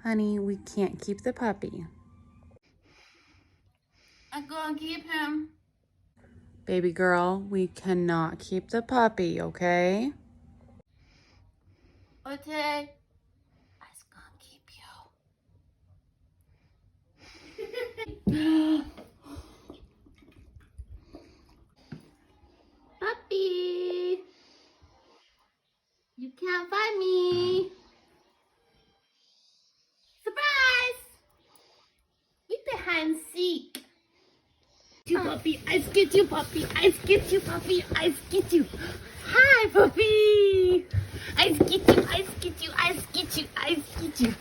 Honey, we can't keep the puppy. I'm gonna keep him. Baby girl, we cannot keep the puppy, okay? Okay. I'm gonna keep you. Puppy. You can't find me. Surprise! We behind seek. You puppy, I get you puppy, I get you puppy, I get you. Hi puppy. I get you, I get you, I get you, I get you.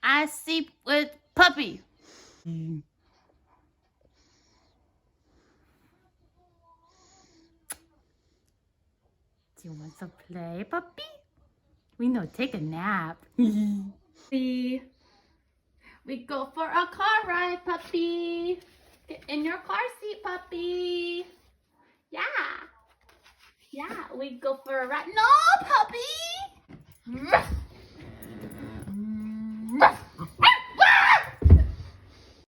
I sleep with puppy. Do you want to play, puppy? We know, take a nap. We go for a car ride, puppy. Get in your car seat, puppy. Yeah. Yeah, we go for a ride. No, puppy.